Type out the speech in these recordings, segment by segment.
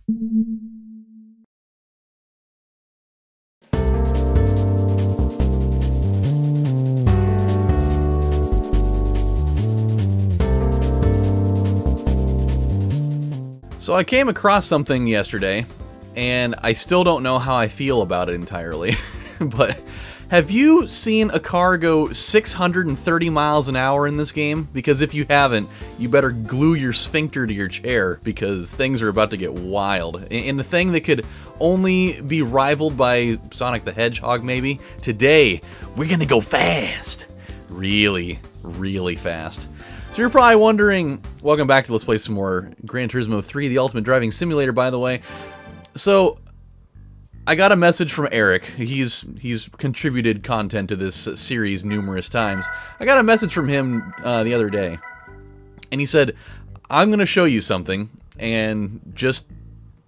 So I came across something yesterday, and I still don't know how I feel about it entirely, but have you seen a car go 630 miles an hour in this game? Because if you haven't, you better glue your sphincter to your chair, because things are about to get wild. In the thing that could only be rivaled by Sonic the Hedgehog, maybe, today, we're gonna go fast. Really, really fast. So you're probably wondering, welcome back to Let's Play some more Gran Turismo 3, the Ultimate Driving Simulator, by the way. So, I got a message from Eric. He's contributed content to this series numerous times. I got a message from him the other day, and he said, I'm going to show you something, and just,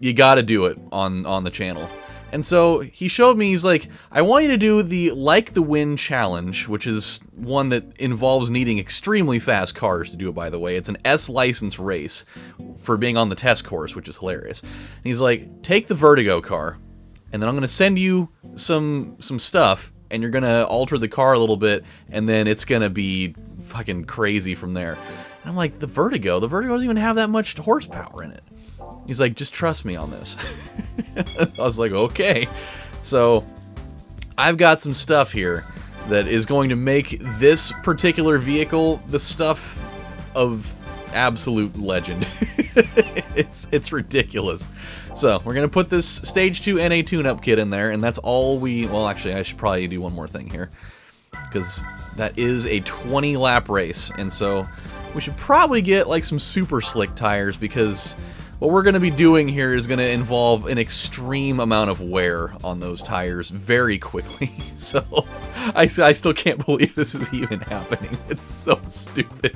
you gotta do it on the channel. And so he showed me, he's like, I want you to do the Like the Wind challenge, which is one that involves needing extremely fast cars to do it, by the way. It's an S license race for being on the test course, which is hilarious. And he's like, take the Vertigo car, and then I'm going to send you some stuff, and you're going to alter the car a little bit, and then it's going to be fucking crazy from there. And I'm like, the Vertigo doesn't even have that much horsepower in it. He's like, just trust me on this. I was like, okay. So, I've got some stuff here that is going to make this particular vehicle the stuff of absolute legend. It's ridiculous. So, we're going to put this Stage 2 NA tune-up kit in there, and that's all we... Well, actually, I should probably do one more thing here, because that is a 20-lap race, and so we should probably get, like, some super slick tires, because what we're going to be doing here is going to involve an extreme amount of wear on those tires very quickly. So, I still can't believe this is even happening. It's so stupid.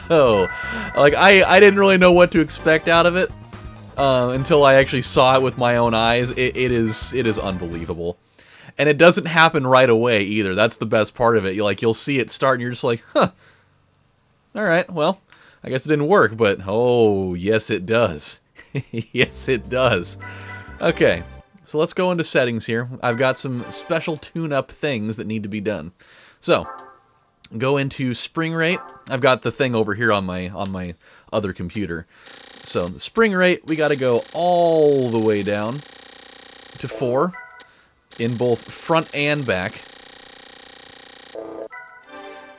Oh, like, I didn't really know what to expect out of it until I actually saw it with my own eyes. It is unbelievable. And it doesn't happen right away, either. That's the best part of it. You'll see it start, and you're just like, huh. Alright, well, I guess it didn't work, but oh, yes it does. Yes it does. Okay, so let's go into settings here. I've got some special tune-up things that need to be done. So, go into spring rate. I've got the thing over here on my other computer. So, the spring rate, we gotta go all the way down to 4 in both front and back.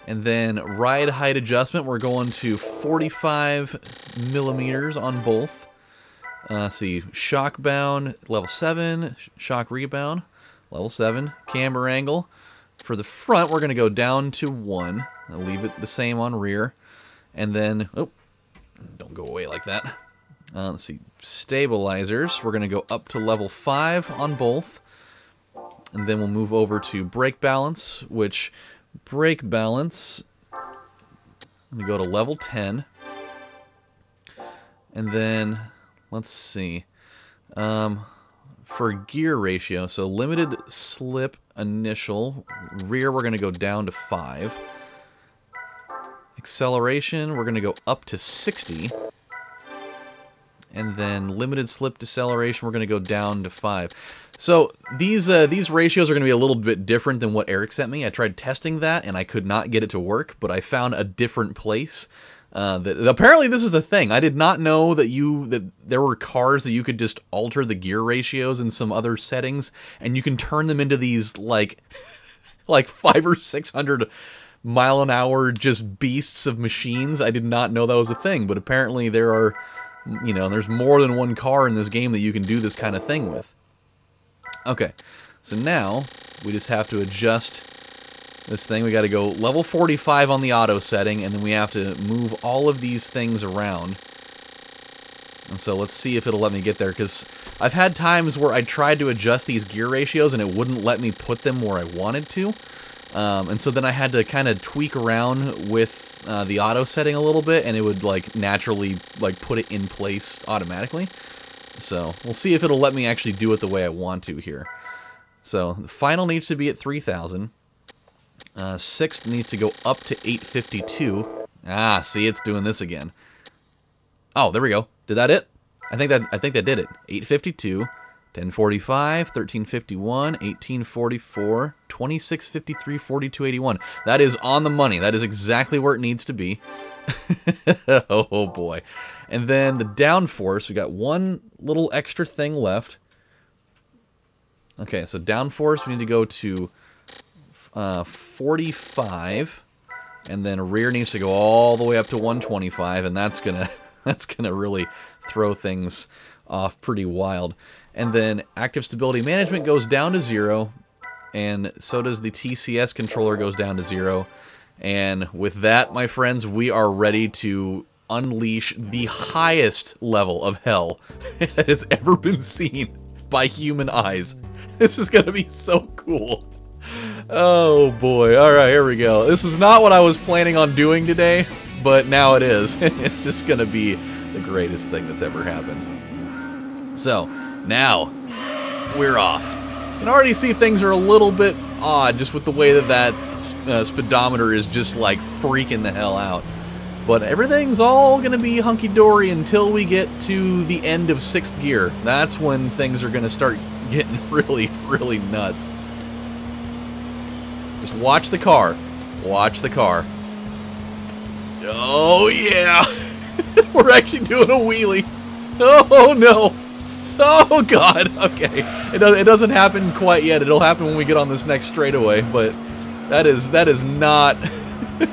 And then ride height adjustment, we're going to 45 millimeters on both. See, shock bound, level 7, shock rebound, level 7, camber angle. For the front, we're going to go down to 1. I'll leave it the same on rear. And then, oh, don't go away like that. Let's see, stabilizers, we're going to go up to level 5 on both. And then we'll move over to brake balance, which... Brake balance, I'm going to go to level 10, and then, let's see, for gear ratio, so limited slip initial, rear we're going to go down to 5, acceleration we're going to go up to 60, and then limited slip deceleration we're going to go down to 5. So these ratios are going to be a little bit different than what Eric sent me. I tried testing that, and I could not get it to work, but I found a different place. Apparently this is a thing. I did not know that there were cars that you could just alter the gear ratios in some other settings, and you can turn them into these, like 500 or 600 mile an hour just beasts of machines. I did not know that was a thing, but apparently there are, there's more than one car in this game that you can do this kind of thing with. Okay, so now we just have to adjust this thing. We got to go level 45 on the auto setting, and then we have to move all of these things around. And so let's see if it'll let me get there, because I've had times where I tried to adjust these gear ratios and it wouldn't let me put them where I wanted to. And so then I had to kind of tweak around with the auto setting a little bit, and it would naturally put it in place automatically. So, we'll see if it'll let me actually do it the way I want to here. So, the final needs to be at 3,000. 6th needs to go up to 852. Ah, see, it's doing this again. Oh, there we go. Did that it? I think that did it. 852, 1045, 1351, 1844, 2653, 4281. That is on the money. That is exactly where it needs to be. Oh boy. And then the downforce, we got one little extra thing left. Okay, so downforce, we need to go to 45, and then rear needs to go all the way up to 125, and that's gonna really throw things off pretty wild. And then active stability management goes down to 0, and so does the TCS controller goes down to 0. And with that, my friends, we are ready to unleash the highest level of hell that has ever been seen by human eyes. This is gonna be so cool. Oh boy. Alright, here we go. This is not what I was planning on doing today, but now it is. It's just gonna be the greatest thing that's ever happened. So, now, we're off. You can already see things are a little bit odd just with the way that speedometer is just like freaking the hell out. But everything's all gonna be hunky-dory until we get to the end of 6th gear. That's when things are gonna start getting really, really nuts. Just watch the car. Watch the car. Oh yeah! We're actually doing a wheelie. Oh no! Oh god! Okay, it doesn't happen quite yet. It'll happen when we get on this next straightaway. But that is not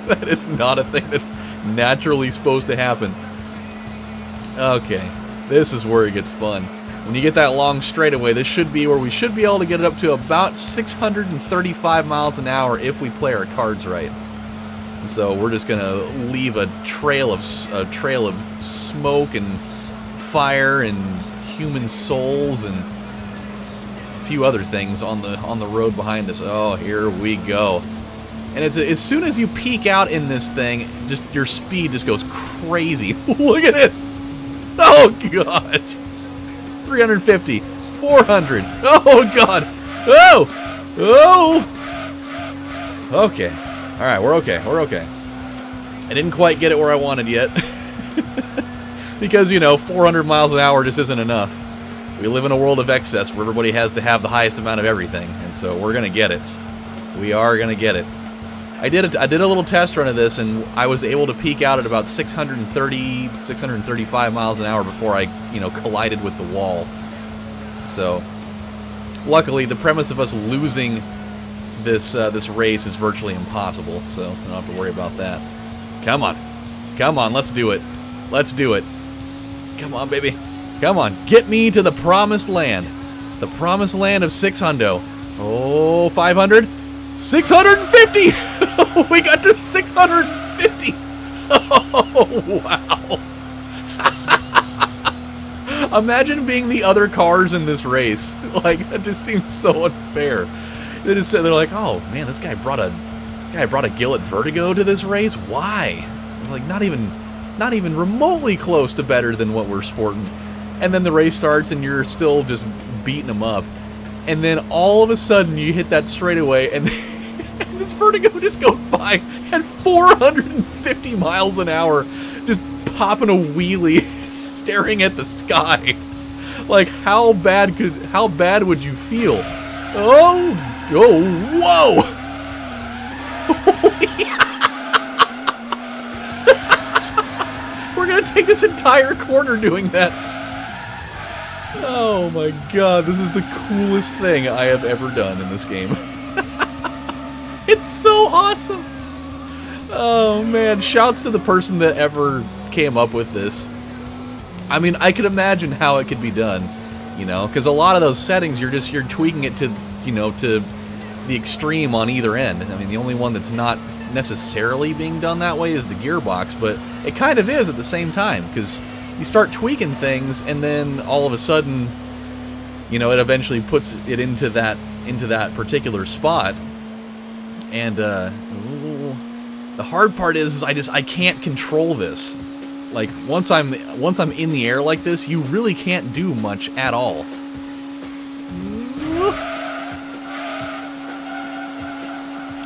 that is not a thing that's naturally supposed to happen. Okay, this is where it gets fun. When you get that long straightaway, this should be where we should be able to get it up to about 635 miles an hour if we play our cards right. And so we're just gonna leave a trail of smoke and fire and human souls and a few other things on the road behind us. Oh, here we go. And it's as soon as you peek out in this thing, just your speed just goes crazy. Look at this! Oh gosh! 350, 400. Oh god! Oh! Oh! Okay. All right, we're okay. We're okay. I didn't quite get it where I wanted yet. Because, you know, 400 miles an hour just isn't enough. We live in a world of excess where everybody has to have the highest amount of everything, and so we're gonna get it. We are gonna get it. I did a little test run of this, and I was able to peak out at about 630, 635 miles an hour before I, you know, collided with the wall. So, luckily, the premise of us losing this race is virtually impossible, so I don't have to worry about that. Come on. Come on, let's do it. Let's do it. Come on, baby. Come on, get me to the promised land. The promised land of 600. Oh, 500? 650! We got to 650! Oh, wow. Imagine being the other cars in this race. Like, that just seems so unfair. They just said, they're like, oh man, this guy brought a Gillette Vertigo to this race? Why? It's like not even remotely close to better than what we're sporting. And then the race starts and you're still just beating them up. And then all of a sudden you hit that straightaway and this Vertigo just goes by at 450 miles an hour, just popping a wheelie, staring at the sky. Like, how bad would you feel? Oh, whoa! We're gonna take this entire corner doing that. Oh my god, this is the coolest thing I have ever done in this game. It's so awesome! Oh man, shouts to the person that ever came up with this. I mean, I could imagine how it could be done, you know, because a lot of those settings, you're tweaking it to, you know, to the extreme on either end. I mean, the only one that's not necessarily being done that way is the gearbox, but it kind of is at the same time, because you start tweaking things, and then all of a sudden, you know, it eventually puts it into that particular spot. And the hard part is I can't control this. Like, once I'm in the air like this, you really can't do much at all.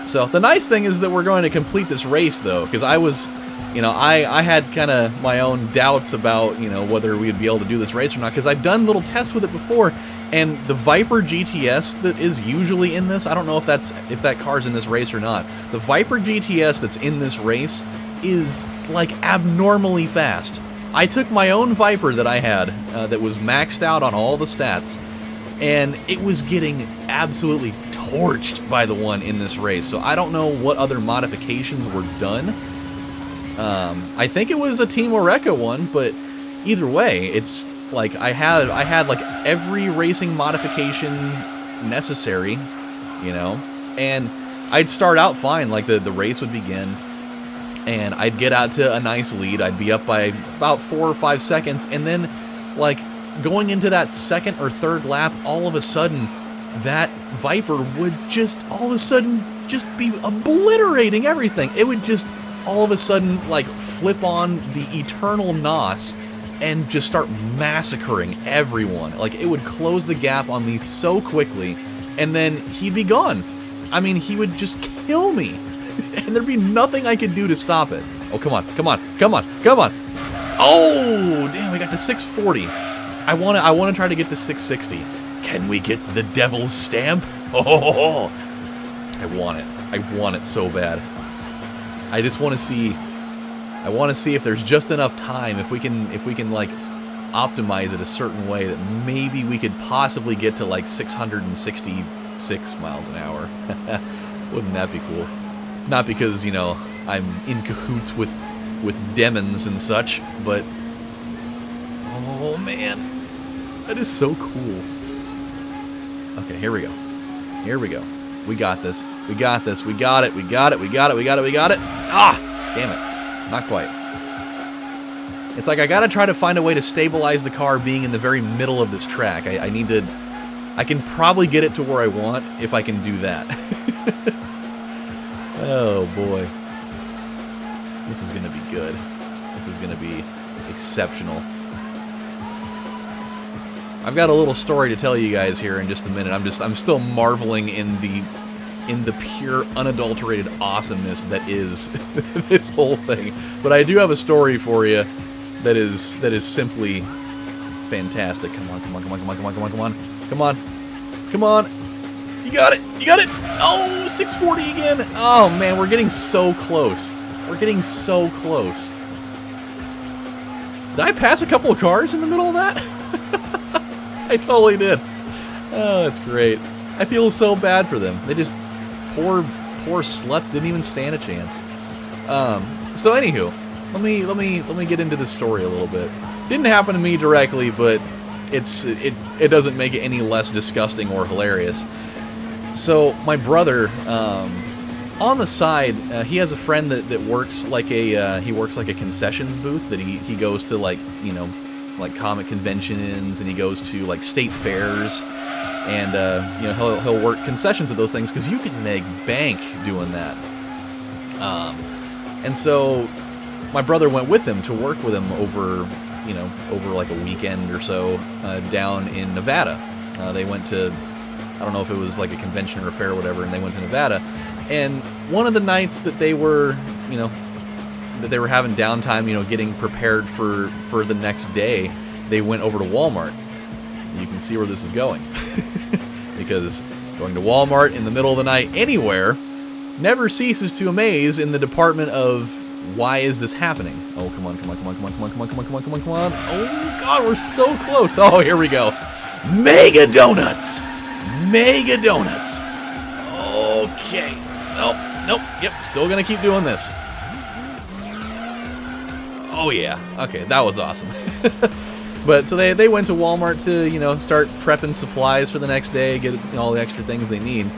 So the nice thing is that we're going to complete this race though, because I was you know, I had kind of my own doubts about, you know, whether we would be able to do this race or not, because I've done little tests with it before, and the Viper GTS that is usually in this, I don't know if that car's in this race or not. The Viper GTS that's in this race is like abnormally fast. I took my own Viper that I had that was maxed out on all the stats, and it was getting absolutely torched by the one in this race. So I don't know what other modifications were done. I think it was a Team Oreca one, but either way, it's like I had like every racing modification necessary, you know, and I'd start out fine. Like the race would begin, and I'd get out to a nice lead. I'd be up by about 4 or 5 seconds, and then like going into that second or third lap, all of a sudden that Viper would just all of a sudden just be obliterating everything. It would just all of a sudden like flip on the eternal NOS and just start massacring everyone. Like, it would close the gap on me so quickly, and then he'd be gone. I mean, he would just kill me, and there'd be nothing I could do to stop it. Oh, come on, come on, come on, come on. Oh, damn, we got to 640. I want to try to get to 660. Can we get the devil's stamp? Oh, I want it. I want it so bad. I just want to see. I want to see if there's just enough time, if we can like optimize it a certain way that maybe we could possibly get to like 666 miles an hour. Wouldn't that be cool? Not because, you know, I'm in cahoots with demons and such, but oh man, that is so cool. Okay, here we go. Here we go. We got this. We got this. We got it. We got it. We got it. We got it. We got it. Ah! Damn it. Not quite. It's like I gotta try to find a way to stabilize the car being in the very middle of this track. I need to... I can probably get it to where I want if I can do that. Oh boy. This is gonna be good. This is gonna be exceptional. I've got a little story to tell you guys here in just a minute. I'm still marveling in the pure, unadulterated awesomeness that is this whole thing. But I do have a story for you that is simply fantastic. Come on, come on, come on, come on, come on, come on, come on, come on, come on. You got it, you got it. Oh, 640 again. Oh man, we're getting so close. We're getting so close. Did I pass a couple of cars in the middle of that? I totally did. Oh, that's great. I feel so bad for them. They just, poor sluts, didn't even stand a chance. So anywho, let me get into this story a little bit. Didn't happen to me directly, but it doesn't make it any less disgusting or hilarious. So my brother, on the side, he has a friend that works like a concessions booth that he goes to, like, you know, like comic conventions, and he goes to like state fairs, and you know, he'll work concessions at those things because you can make bank doing that. And so my brother went with him to work with him over like a weekend or so down in Nevada. They went to, I don't know if it was like a convention or a fair or whatever, and they went to Nevada. And one of the nights that they were, you know, that they were having downtime, you know, getting prepared for the next day, they went over to Walmart. You can see where this is going. Because going to Walmart in the middle of the night anywhere never ceases to amaze in the department of why is this happening? Oh, come on, come on, come on, come on, come on, come on, come on, come on, come on, come on. Oh god, we're so close. Oh, here we go. Mega Donuts! Mega Donuts! Okay. Nope, nope, yep, still gonna keep doing this. Oh yeah, okay, that was awesome. But so they went to Walmart to, you know, start prepping supplies for the next day, get, you know, all the extra things they need.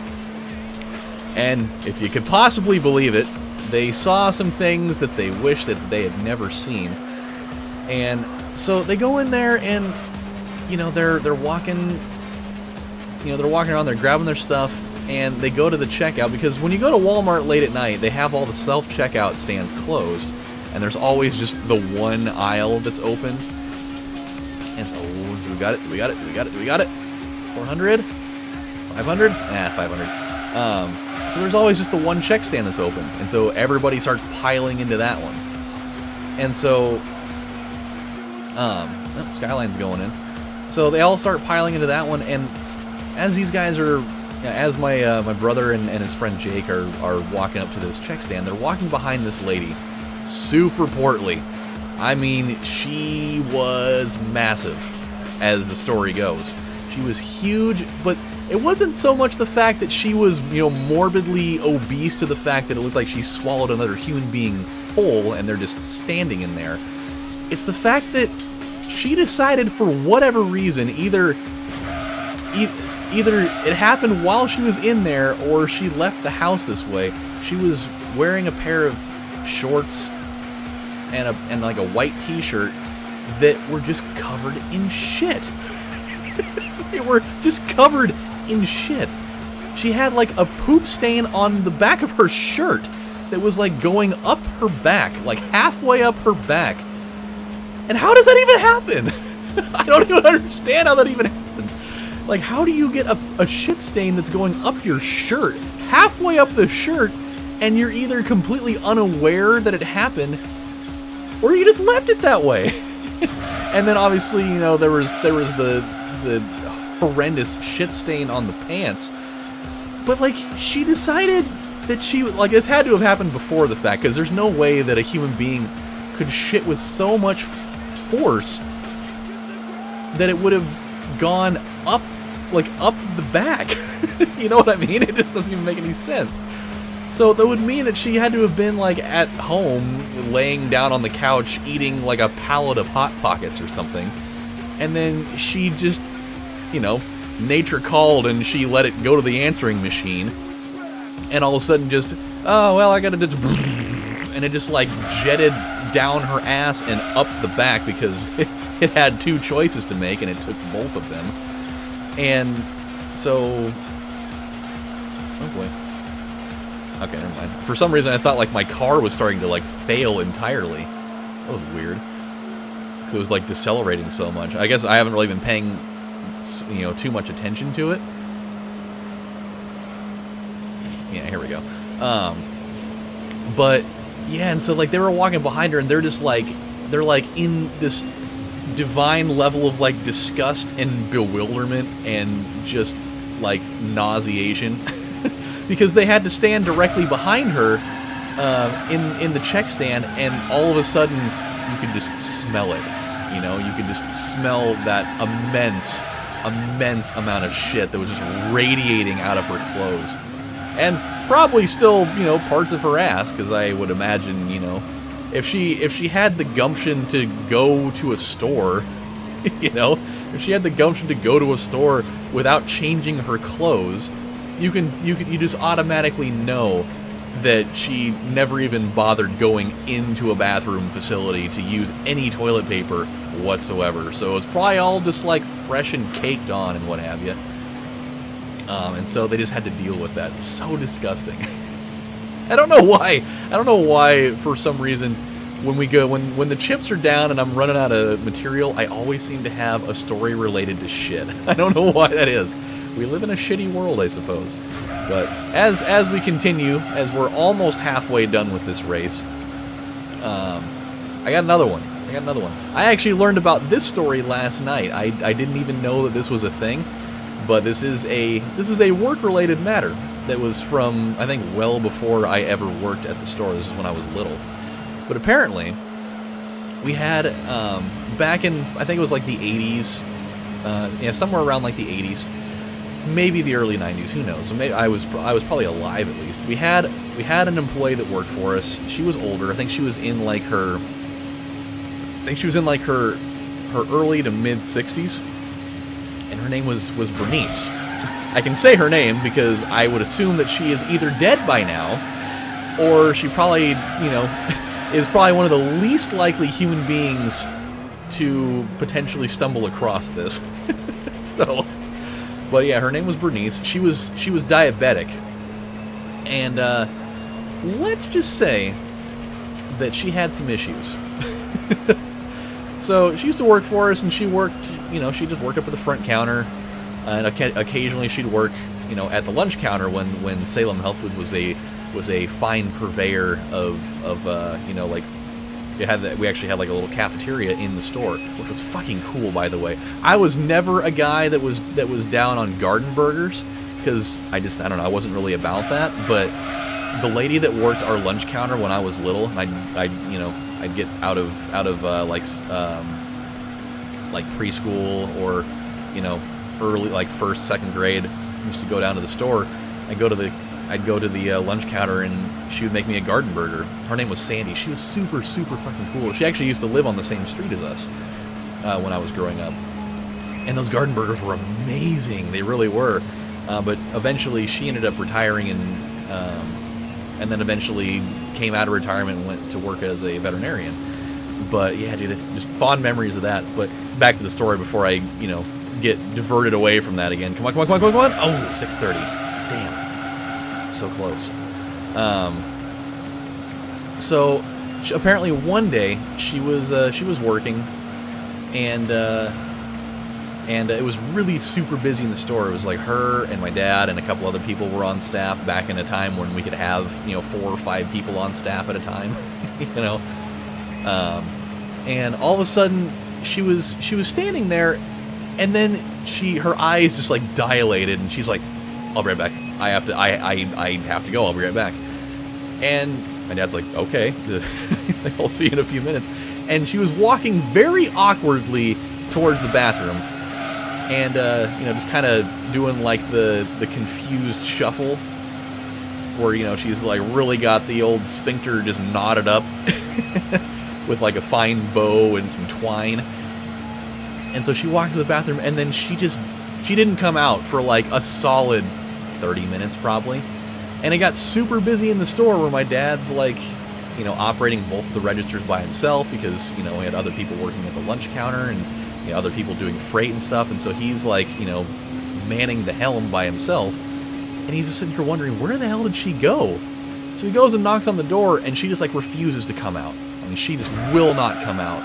And if you could possibly believe it, they saw some things that they wish that they had never seen. And so they go in there and, you know, they're walking, you know, they're walking around, they're grabbing their stuff, and they go to the checkout, because when you go to Walmart late at night, they have all the self-checkout stands closed, and there's always just the one aisle that's open. And so, we got it, we got it, we got it, we got it. 400? 500? Nah, 500. So there's always just the one check stand that's open, and so everybody starts piling into that one. And so, Skyline's going in. So they all start piling into that one, and as these guys are, as my brother and his friend Jake are walking up to this check stand, they're walking behind this lady, super portly. I mean, she was massive, as the story goes. She was huge, but it wasn't so much the fact that she was, morbidly obese to the fact that it looked like she swallowed another human being whole and they're just standing in there. It's the fact that she decided for whatever reason, either it happened while she was in there or she left the house this way. She was wearing a pair of shorts and like a white t-shirt that were just covered in shit. They were just covered in shit. She had like a poop stain on the back of her shirt that was like going up her back, like halfway up her back. And how does that even happen? I don't even understand how that even happens. Like, how do you get a shit stain that's going up your shirt, halfway up the shirt, and you're either completely unaware that it happened, or you just left it that way? And then obviously, there was the horrendous shit stain on the pants. But like, she decided that this had to have happened before the fact, because there's no way that a human being could shit with so much force that it would have gone up the back. You know what I mean? It just doesn't even make any sense. So that would mean that she had to have been like at home, laying down on the couch, eating like a pallet of Hot Pockets or something, and then she just, nature called and she let it go to the answering machine, and all of a sudden just, oh well, I gotta just, and it just like jetted down her ass and up the back because it had two choices to make and it took both of them. And so, oh boy. Okay, never mind. For some reason I thought like my car was starting to like fail entirely. That was weird. Because it was like decelerating so much. I guess I haven't really been paying, too much attention to it. Yeah, here we go. But yeah, and so like they were walking behind her and they're just like, they're like in this divine level of like disgust and bewilderment and just like nauseation because they had to stand directly behind her in the check stand, and all of a sudden you could just smell it. You could just smell that immense amount of shit that was just radiating out of her clothes. And probably still, parts of her ass, because I would imagine, if she had the gumption to go to a store, if she had the gumption to go to a store without changing her clothes, you just automatically know that she never even bothered going into a bathroom facility to use any toilet paper whatsoever. So it's probably all just like fresh and caked on and what have you. And so they just had to deal with that. It's so disgusting. I don't know why. I don't know why, for some reason, when the chips are down and I'm running out of material, I always seem to have a story related to shit. I don't know why that is. We live in a shitty world, I suppose. But as we continue, as we're almost halfway done with this race, I got another one. I actually learned about this story last night. I didn't even know that this was a thing. But this is a work-related matter that was from, I think, well before I ever worked at the store. This is when I was little. But apparently, we had, back in, I think it was like the 80s, somewhere around like the 80s, maybe the early 90s, who knows. So maybe I was probably alive at least. We had an employee that worked for us. She was older. I think she was in like her early to mid 60s. And her name was Bernice. I can say her name because I would assume that she is either dead by now, or she probably, is probably one of the least likely human beings to potentially stumble across this. So, but yeah, her name was Bernice. She was diabetic, and let's just say that she had some issues. So she used to work for us, and she worked. She just worked up at the front counter, and occasionally she'd work, at the lunch counter when Salem Health Foods was a fine purveyor of like we actually had like a little cafeteria in the store, which was fucking cool, by the way. I was never a guy that was down on garden burgers, because I don't know, I wasn't really about that. But the lady that worked our lunch counter when I was little, I'd get out of like preschool, or early, like first, second grade, used to go down to the store. I'd go to the lunch counter, and she would make me a garden burger. Her name was Sandy. She was super, super fucking cool. She actually used to live on the same street as us when I was growing up. And those garden burgers were amazing. They really were. But eventually, she ended up retiring, and then eventually came out of retirement and went to work as a veterinarian. But yeah, dude, just fond memories of that. But back to the story before I, get diverted away from that again. Come on. Oh, 6:30. Damn. So close. So apparently one day she was working, and it was really super busy in the store. It was like her and my dad and a couple other people were on staff back in a time when we could have 4 or 5 people on staff at a time, and all of a sudden she was standing there, and then her eyes just like dilated, and she's like, "I'll be right back. I have to go. I'll be right back." And my dad's like, "Okay." He's like, "I'll see you in a few minutes." And she was walking very awkwardly towards the bathroom, and just kind of doing like the confused shuffle, where she's like really got the old sphincter just knotted up with like a fine bow and some twine. And so she walks to the bathroom, and then she didn't come out for like a solid 30 minutes probably. And it got super busy in the store, where my dad's like, operating both of the registers by himself, because, we had other people working at the lunch counter, and other people doing freight and stuff. And so he's like, manning the helm by himself. And he's just sitting here wondering, where the hell did she go? So he goes and knocks on the door, and she just like refuses to come out. I mean, she just will not come out.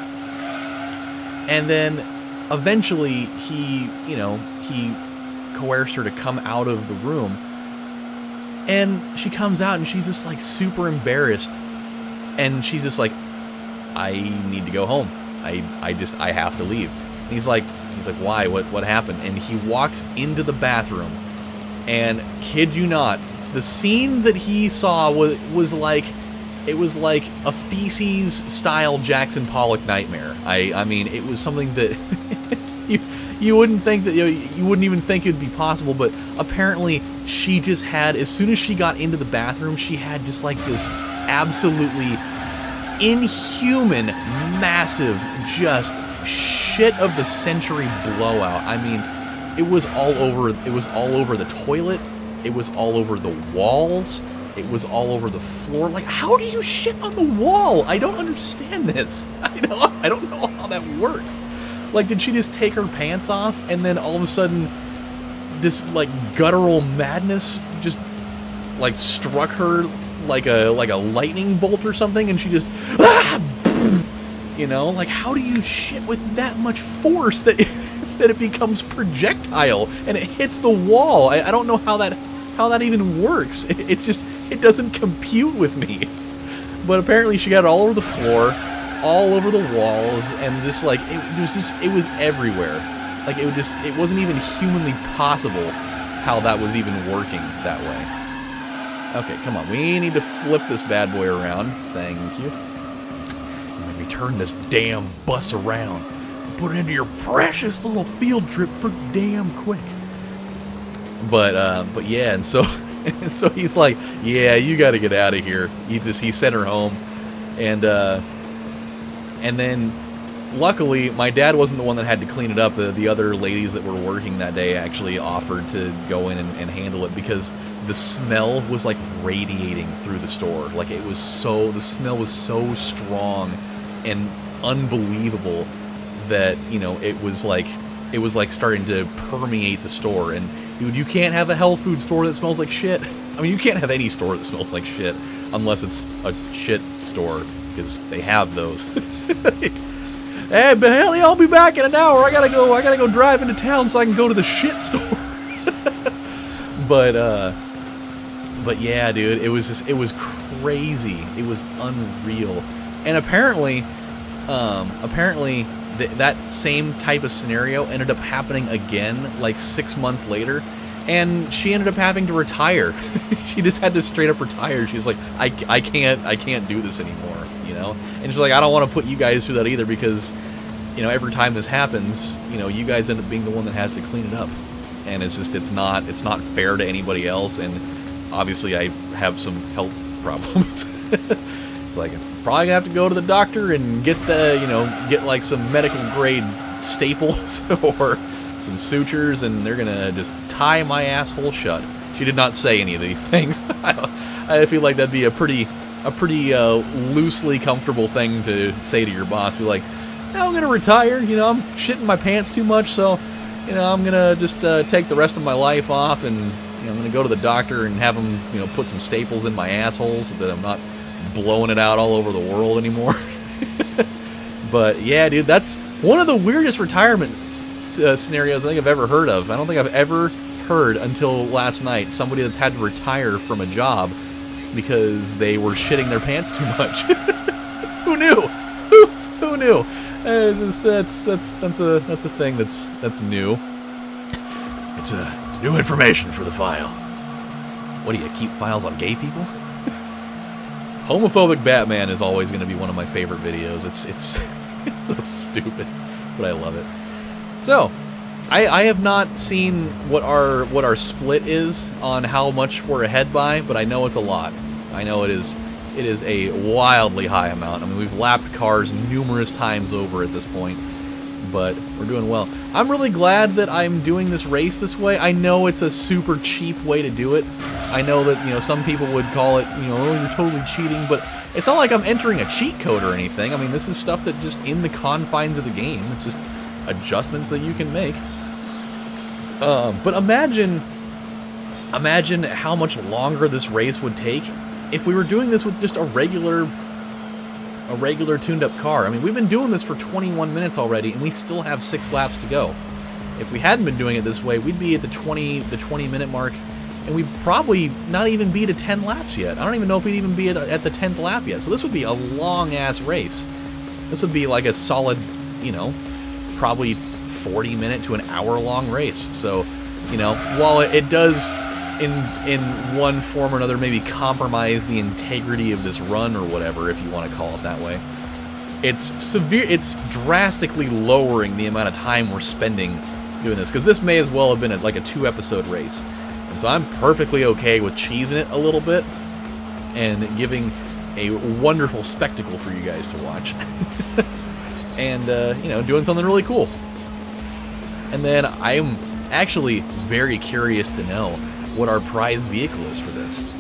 And then eventually he coerced her to come out of the room. And she comes out, and she's just like super embarrassed. And she's just like, "I need to go home. I have to leave." And he's like, "Why? What happened?" And he walks into the bathroom, and kid you not, the scene that he saw was like, it was like a feces-style Jackson Pollock nightmare. I mean, it was something that you wouldn't think that you wouldn't even think it'd be possible. But apparently, she just had, as soon as she got into the bathroom, she had just like this absolutely inhuman, massive, just shit of the century blowout. I mean, it was all over. It was all over the toilet. It was all over the walls. It was all over the floor. Like, how do you shit on the wall? I don't understand this. I don't know how that works. Like, did she just take her pants off, and then all of a sudden, this like guttural madness just like struck her like a lightning bolt or something, and she just like, how do you shit with that much force that it becomes projectile and it hits the wall? I don't know how that even works. It doesn't compute with me. But apparently she got it all over the floor, all over the walls, and just like it was everywhere. Like, it wasn't even humanly possible how that was even working that way. Okay, come on. We need to flip this bad boy around. Thank you. Let me turn this damn bus around. Put it into your precious little field trip pretty damn quick. But yeah, and so so he's like, "Yeah, you got to get out of here." He sent her home, and then luckily my dad wasn't the one that had to clean it up. The other ladies that were working that day actually offered to go in and handle it, because the smell was like radiating through the store. Like, the smell was so strong and unbelievable that it was like starting to permeate the store. And dude, you can't have a health food store that smells like shit. I mean, you can't have any store that smells like shit unless it's a shit store, because they have those. "Hey, but hell, I'll be back in an hour. I gotta go drive into town so I can go to the shit store." But yeah, dude, it was crazy. It was unreal. And apparently, that same type of scenario ended up happening again like 6 months later, and she ended up having to retire. She just had to straight up retire. She's like, I can't do this anymore, you know? And she's like, I don't want to put you guys through that either, because, you know, every time this happens, you know, you guys end up being the one that has to clean it up. And it's just, it's not fair to anybody else, and obviously I have some health problems. It's like, I'm probably gonna have to go to the doctor and get get like some medical grade staples or some sutures, and they're gonna just tie my asshole shut. She did not say any of these things. I feel like that'd be a pretty loosely comfortable thing to say to your boss. Be like, no, I'm gonna retire. You know, I'm shitting my pants too much, so you know, I'm gonna just take the rest of my life off, and you know, I'm gonna go to the doctor and have them, you know, put some staples in my asshole so that I'm not blowing it out all over the world anymore. But yeah, dude, that's one of the weirdest retirement scenarios I think I've ever heard of. I don't think I've ever heard until last night somebody that's had to retire from a job because they were shitting their pants too much. Who knew? Who knew? That's a thing that's new. It's new information for the file. What do you keep files on gay people? Homophobic Batman is always going to be one of my favorite videos. It's so stupid, but I love it. So, I have not seen what our split is on how much we're ahead by, but I know it's a lot. I know it is a wildly high amount. I mean, we've lapped cars numerous times over at this point, but we're doing well. I'm really glad that I'm doing this race this way. I know it's a super cheap way to do it. I know that, you know, some people would call it, you know, oh, you're totally cheating, but it's not like I'm entering a cheat code or anything. I mean, this is stuff that just in the confines of the game. It's just adjustments that you can make. But imagine how much longer this race would take if we were doing this with just a regular tuned-up car. I mean, we've been doing this for 21 minutes already, and we still have 6 laps to go. If we hadn't been doing it this way, we'd be at the 20-minute mark, and we'd probably not even be to 10 laps yet. I don't even know if we'd even be at the 10th lap yet. So this would be a long-ass race. This would be like a solid, you know, probably 40-minute to an hour-long race. So, you know, while it does in one form or another maybe compromise the integrity of this run or whatever, if you want to call it that way, it's drastically lowering the amount of time we're spending doing this, because this may as well have been like a 2-episode race. And so I'm perfectly okay with cheesing it a little bit and giving a wonderful spectacle for you guys to watch. And you know, doing something really cool. And then I'm actually very curious to know what our prize vehicle is for this.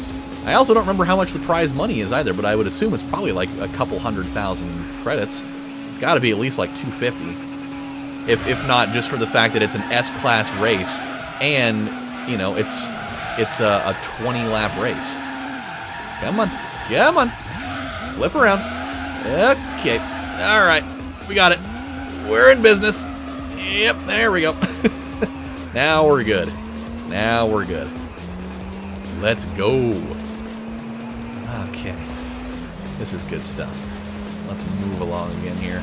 I also don't remember how much the prize money is either, but I would assume it's probably like a couple 100,000 credits. It's got to be at least like 250, if not just for the fact that it's an S-class race, and you know, it's a 20-lap race. Come on, come on, flip around. Okay, all right, we got it. We're in business. Yep, there we go. Now we're good. Now we're good. Let's go. Okay. This is good stuff. Let's move along again here.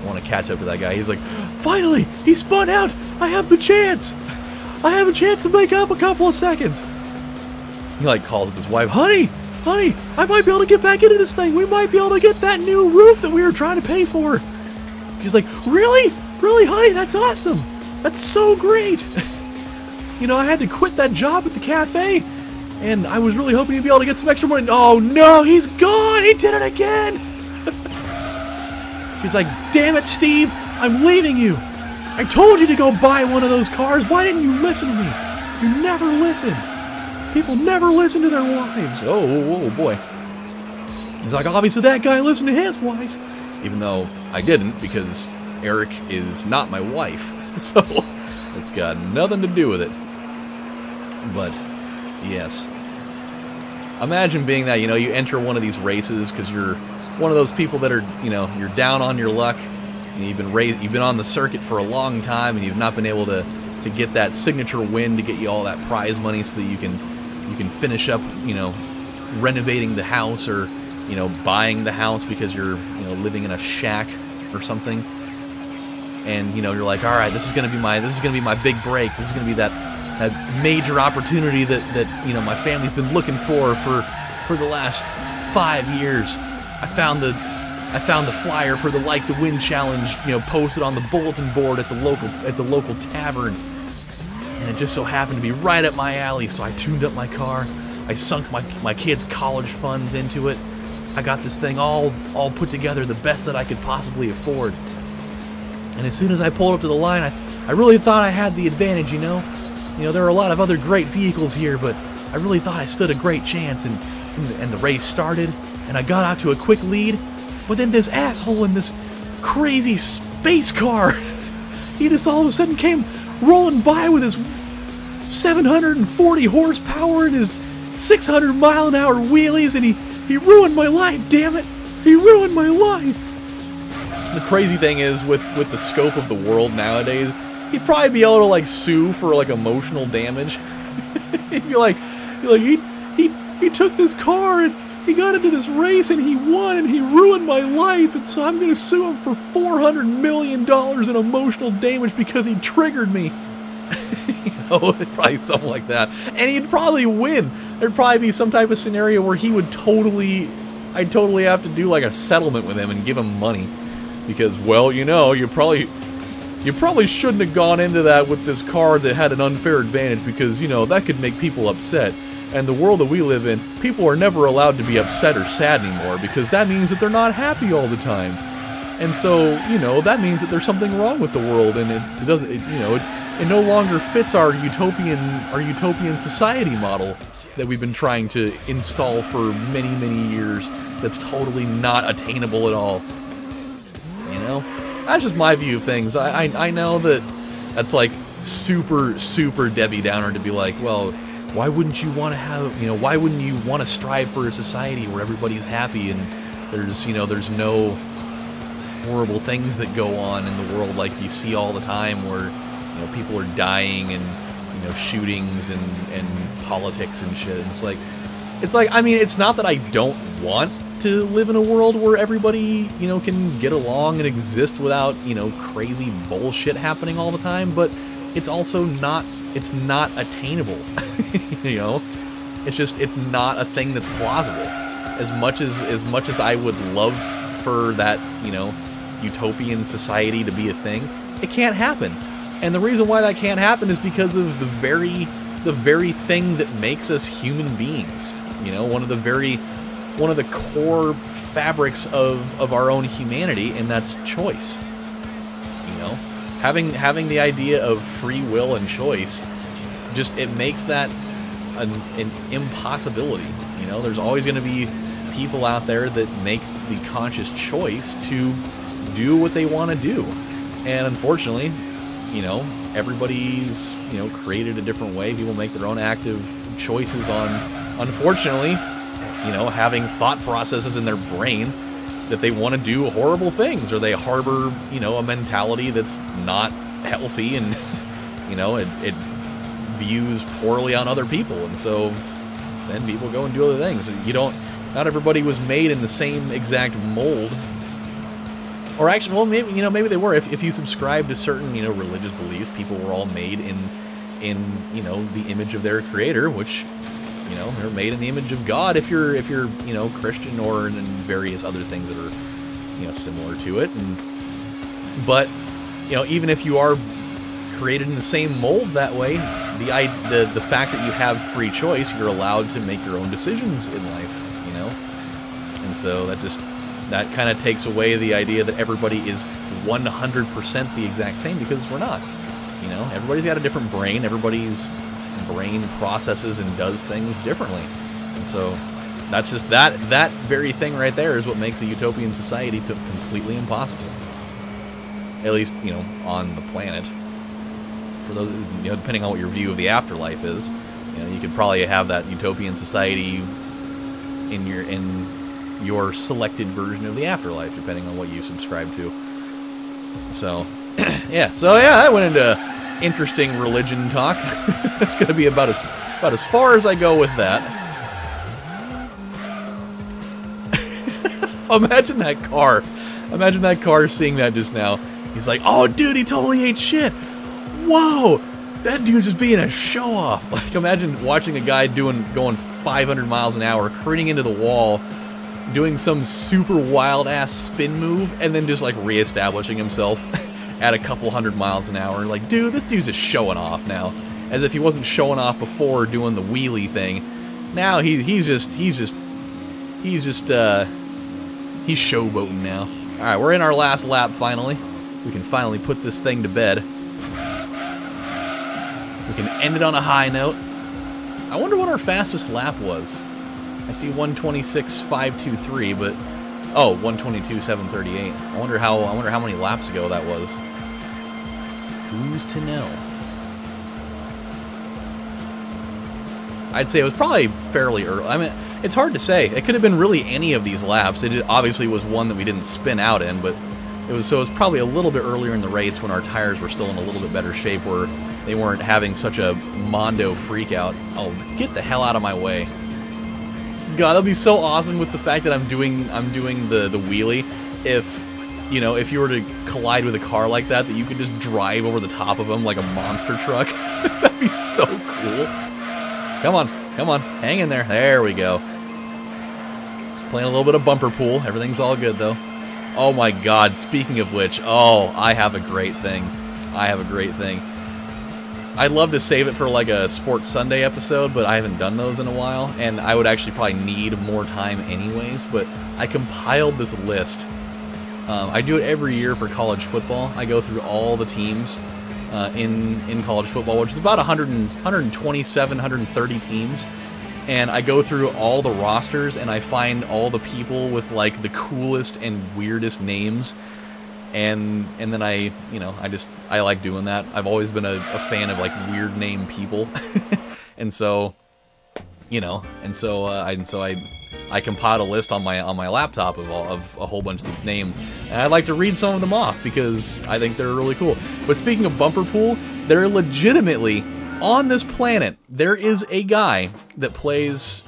I want to catch up to that guy. He's like, finally, he spun out. I have the chance. I have a chance to make up a couple of seconds. He like calls up his wife, honey, I might be able to get back into this thing. We might be able to get that new roof that we were trying to pay for. She's like, really? Really, honey? That's awesome. That's so great. You know, I had to quit that job at the cafe, and I was really hoping you'd be able to get some extra money. Oh no, he's gone! He did it again! She's like, damn it, Steve, I'm leaving you. I told you to go buy one of those cars. Why didn't you listen to me? You never listen. People never listen to their wives. Oh boy. He's like, obviously that guy listened to his wife. Even though I didn't, because Eric is not my wife. So it's got nothing to do with it. But yes, imagine being that, you know, you enter one of these races because you're one of those people that are, you know, you're down on your luck. And you've been on the circuit for a long time, and you've not been able to get that signature win to get you all that prize money so that you can finish up, you know, renovating the house or you know, buying the house because you're, you know, living in a shack or something, and you know, you're like, all right, this is gonna be my big break. This is gonna be that major opportunity that you know, my family's been looking for the last 5 years. I found the flyer for the Like the Wind challenge, you know, posted on the bulletin board at the local tavern, and it just so happened to be right up my alley. So I tuned up my car. I sunk my kids' college funds into it. I got this thing all put together the best that I could possibly afford. And as soon as I pulled up to the line, I really thought I had the advantage, you know? You know, there are a lot of other great vehicles here, but I really thought I stood a great chance, and the race started, and I got out to a quick lead, but then this asshole in this crazy space car, he just all of a sudden came rolling by with his 740 horsepower and his 600-mile-an-hour wheelies, and he ruined my life, damn it! He ruined my life! The crazy thing is, with the scope of the world nowadays, he'd probably be able to, like, sue for, like, emotional damage. He'd be like, he took this car and he got into this race and he won and he ruined my life, and so I'm gonna sue him for $400 million in emotional damage because he triggered me. You know, probably something like that. And he'd probably win. There'd probably be some type of scenario where he would I'd totally have to do like a settlement with him and give him money. Because, well, you know, you probably shouldn't have gone into that with this car that had an unfair advantage, because, you know, that could make people upset. And the world that we live in, people are never allowed to be upset or sad anymore, because that means that they're not happy all the time. And so, you know, that means that there's something wrong with the world, and it doesn't, you know, it no longer fits our utopian society model that we've been trying to install for many, many years. That's totally not attainable at all. You know, that's just my view of things. I know that that's like super Debbie Downer to be like, well, why wouldn't you want to have, you know, why wouldn't you want to strive for a society where everybody's happy and there's, you know, there's no horrible things that go on in the world like you see all the time, where, you know, people are dying, and, you know, shootings and politics and shit. And it's like, I mean, it's not that I don't want to live in a world where everybody, you know, can get along and exist without, you know, crazy bullshit happening all the time, but it's also not, it's not attainable. You know, it's just, it's not a thing that's plausible. As much as I would love for that, you know, utopian society to be a thing, it can't happen. And the reason why that can't happen is because of the very thing that makes us human beings. You know, one of the core fabrics of our own humanity, and that's choice. You know, having the idea of free will and choice, just, it makes that an impossibility. You know, there's always going to be people out there that make the conscious choice to do what they want to do, and unfortunately, you know, everybody's, you know, created a different way. People make their own active choices on, unfortunately, you know, having thought processes in their brain that they want to do horrible things, or they harbor, you know, a mentality that's not healthy, and, you know, it views poorly on other people, and so then people go and do other things. Not everybody was made in the same exact mold. Or actually, well, maybe, you know, maybe they were. If you subscribe to certain, you know, religious beliefs, people were all made in, you know, the image of their creator, which, you know, they're made in the image of God if you're, you know, Christian, or in various other things that are, you know, similar to it. But, you know, even if you are created in the same mold that way, the fact that you have free choice, you're allowed to make your own decisions in life, you know? And so that kind of takes away the idea that everybody is 100% the exact same, because we're not. You know, everybody's got a different brain. Everybody's brain processes and does things differently. And so that's just that very thing right there is what makes a utopian society completely impossible. At least, you know, on the planet. For those, you know, depending on what your view of the afterlife is, you know, you could probably have that utopian society in your selected version of the afterlife, depending on what you subscribe to. So, yeah. So yeah, I went into interesting religion talk. That's going to be about as far as I go with that. Imagine that car. Imagine that car seeing that just now. He's like, oh, dude, he totally ate shit. Whoa, that dude's just being a show-off. Like, imagine watching a guy going 500 miles an hour, careening into the wall, doing some super wild-ass spin move, and then just, like, reestablishing himself at a couple hundred miles an hour. Like, dude, this dude's just showing off now. As if he wasn't showing off before doing the wheelie thing. Now he's showboating now. Alright, we're in our last lap finally. We can finally put this thing to bed. We can end it on a high note. I wonder what our fastest lap was. I see 126.523, but oh, 122.738. I wonder how many laps ago that was. Who's to know? I'd say it was probably fairly early. I mean, it's hard to say. It could have been really any of these laps. It obviously was one that we didn't spin out in, but it was probably a little bit earlier in the race when our tires were still in a little bit better shape, where they weren't having such a mondo freak out. Oh, get the hell out of my way. God, that'd be so awesome with the fact that I'm doing the wheelie. If, you know, if you were to collide with a car like that you could just drive over the top of them like a monster truck. That'd be so cool. Come on, come on, hang in there. There we go. Just playing a little bit of bumper pool. Everything's all good though. Oh my God, speaking of which, oh, I have a great thing. I have a great thing. I'd love to save it for like a Sports Sunday episode, but I haven't done those in a while, and I would actually probably need more time anyways, but I compiled this list. I do it every year for college football. I go through all the teams in college football, which is about 127, 130 teams, and I go through all the rosters, and I find all the people with like the coolest and weirdest names. And then I like doing that. I've always been a fan of like weird name people, and so, I compiled a list on my laptop of a whole bunch of these names, and I'd like to read some of them off because I think they're really cool. But speaking of bumper pool, they're legitimately on this planet. There is a guy that plays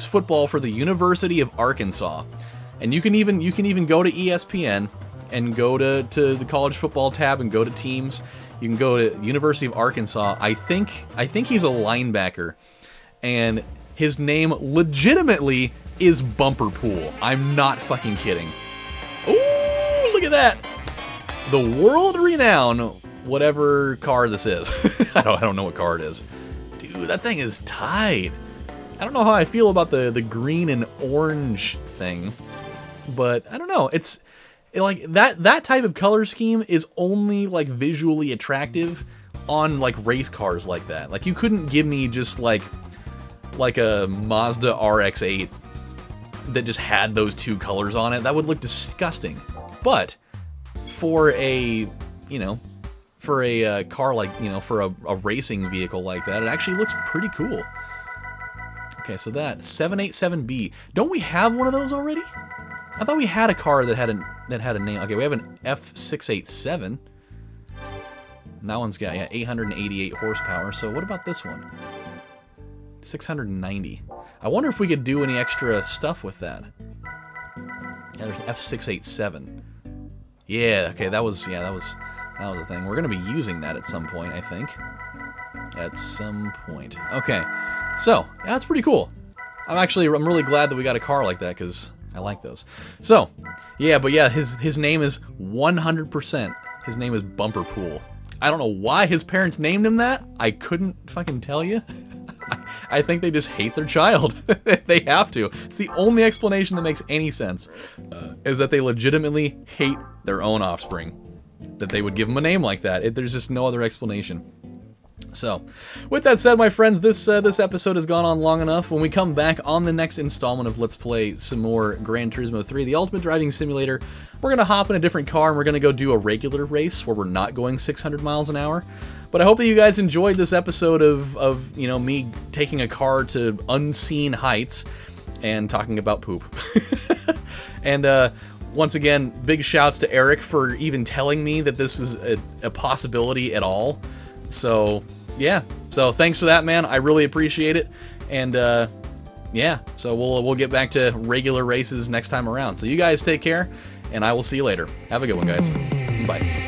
football for the University of Arkansas, and you can even go to ESPN. And go to the college football tab and go to teams. You can go to University of Arkansas. I think he's a linebacker, and his name legitimately is Bumper Pool. I'm not fucking kidding. Ooh, look at that! The world-renowned whatever car this is. I don't know what car it is. Dude, that thing is tight. I don't know how I feel about the green and orange thing, but I don't know. It's like that type of color scheme is only like visually attractive on like race cars like that. Like you couldn't give me just like a Mazda RX-8 that just had those two colors on it. That would look disgusting. But for a car like, for a racing vehicle like that, it actually looks pretty cool. Okay, so that 787B. Don't we have one of those already? I thought we had a car that had a name. Okay, we have an F687. And that one's got 888 horsepower. So what about this one? 690. I wonder if we could do any extra stuff with that. Yeah, there's an F687. Yeah, okay, that was a thing. We're gonna be using that at some point, I think. At some point. Okay, so yeah, that's pretty cool. I'm really glad that we got a car like that because I like those. So, yeah, but yeah, his name is 100%. His name is Bumper Pool. I don't know why his parents named him that. I couldn't fucking tell you. I think they just hate their child. They have to. It's the only explanation that makes any sense. Is that they legitimately hate their own offspring. That they would give them a name like that. There's just no other explanation. So, with that said, my friends, this episode has gone on long enough. When we come back on the next installment of Let's Play some more Gran Turismo 3, the Ultimate Driving Simulator, we're going to hop in a different car and we're going to go do a regular race where we're not going 600 miles an hour. But I hope that you guys enjoyed this episode of me taking a car to unseen heights and talking about poop. And, once again, big shouts to Eric for even telling me that this was a possibility at all. So, yeah. So, thanks for that, man. I really appreciate it. And, yeah, so we'll get back to regular races next time around. So you guys take care, and I will see you later. Have a good one, guys. Bye.